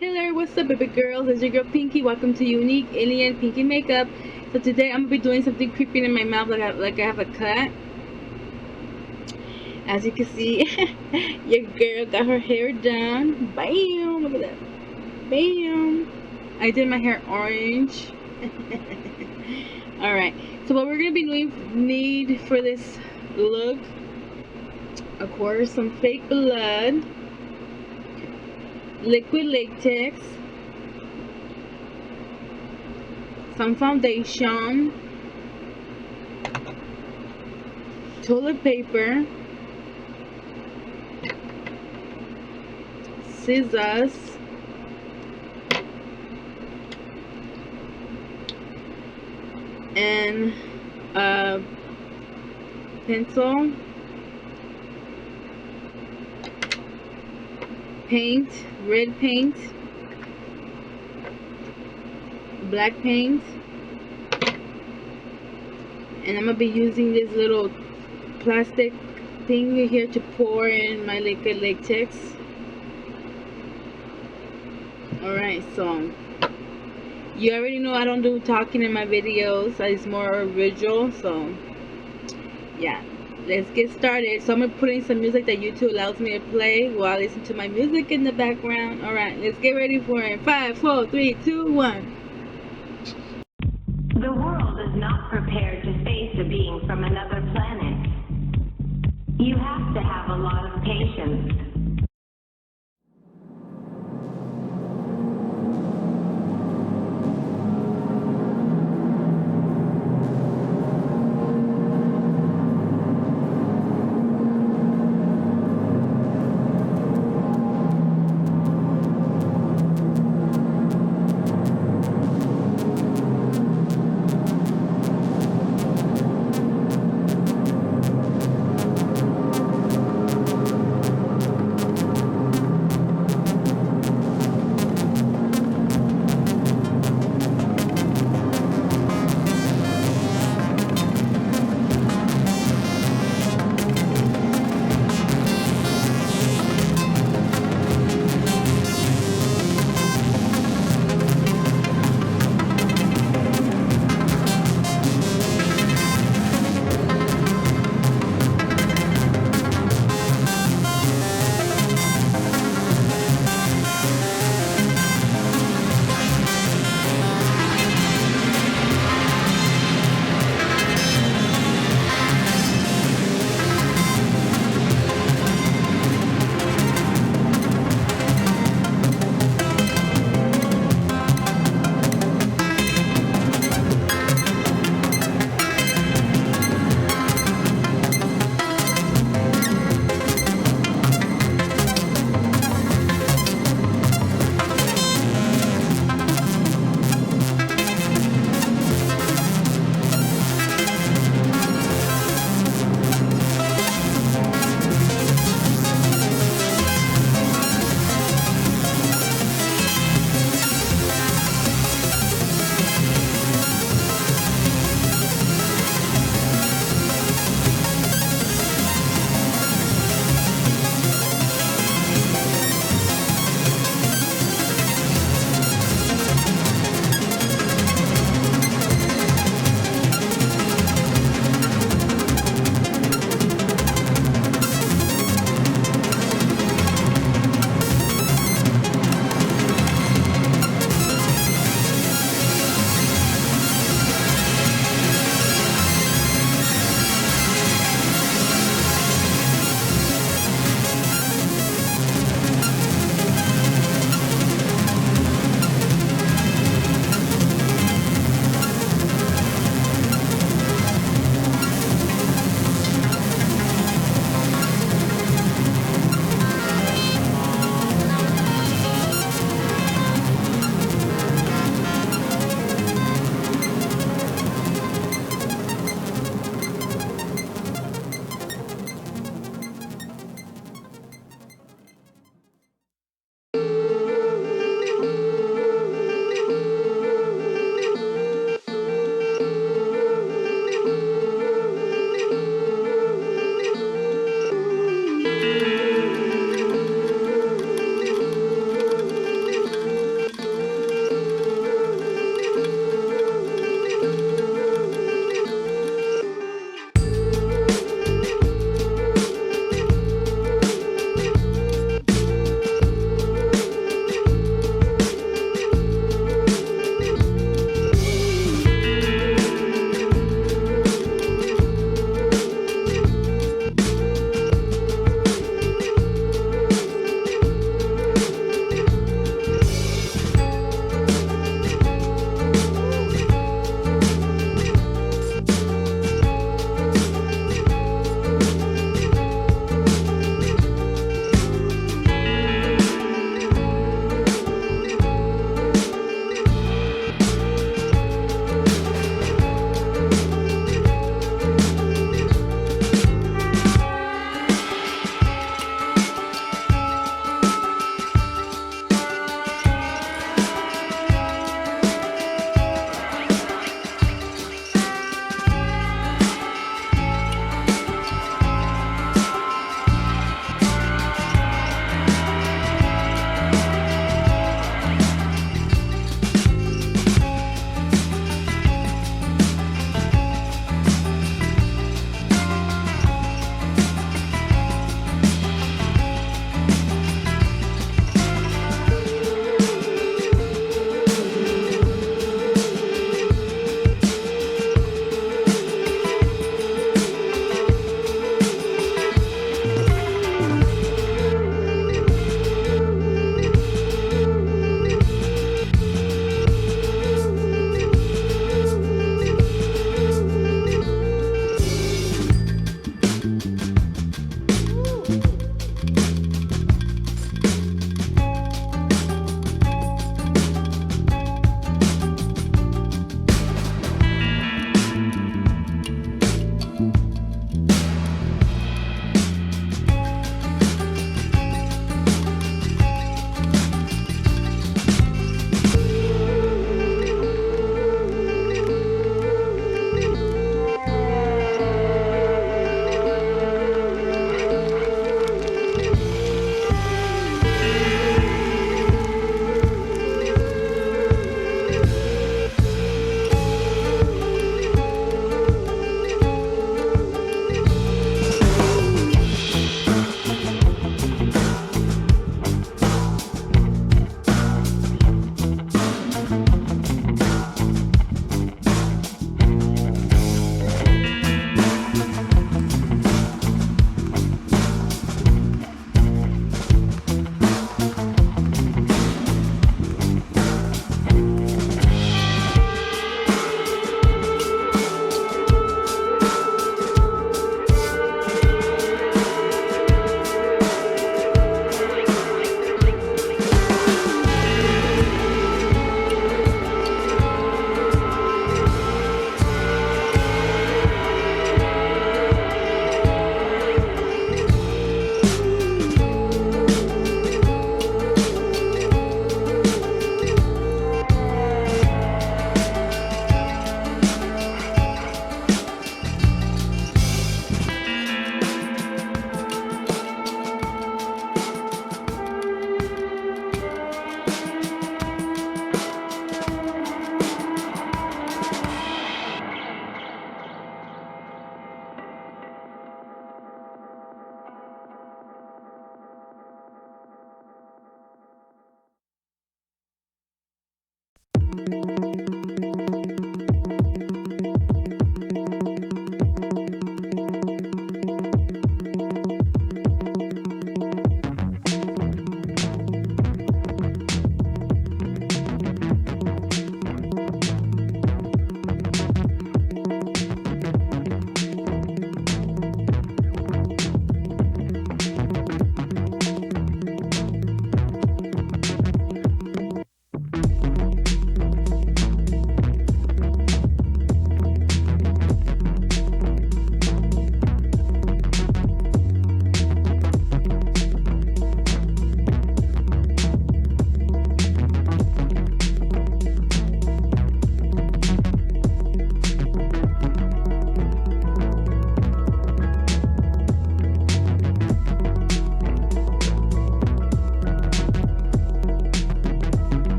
Hello, what's up, baby girls? It's your girl Pinky. Welcome to Unique Alien Pinky Makeup. So today I'm gonna be doing something creepy in my mouth, like I have a cut. As you can see, your girl got her hair done. Bam! Look at that. Bam! I did my hair orange. All right. So what we're gonna be need for this look, of course, some fake blood, liquid latex, some foundation, toilet paper, scissors, and a pencil, paint, red paint, black paint, and I'm gonna be using this little plastic thing right here to pour in my liquid latex. Alright, so you already know I don't do talking in my videos. It's more visual, so yeah, let's get started. So I'm gonna put in some music that YouTube allows me to play while I listen to my music in the background. Alright, let's get ready for it. 5, 4, 3, 2, 1. The world is not prepared to face a being from another planet. You have to have a lot of patience.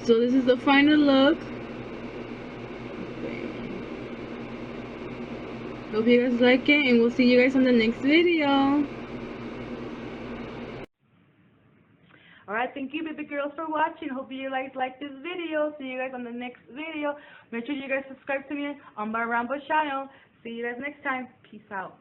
So this is the final look. Hope you guys like it, and we'll see you guys on the next video. Alright, thank you baby girls for watching. Hope you guys like this video. See you guys on the next video. Make sure you guys subscribe to me on Marisreviewchannel. See you guys next time. Peace out.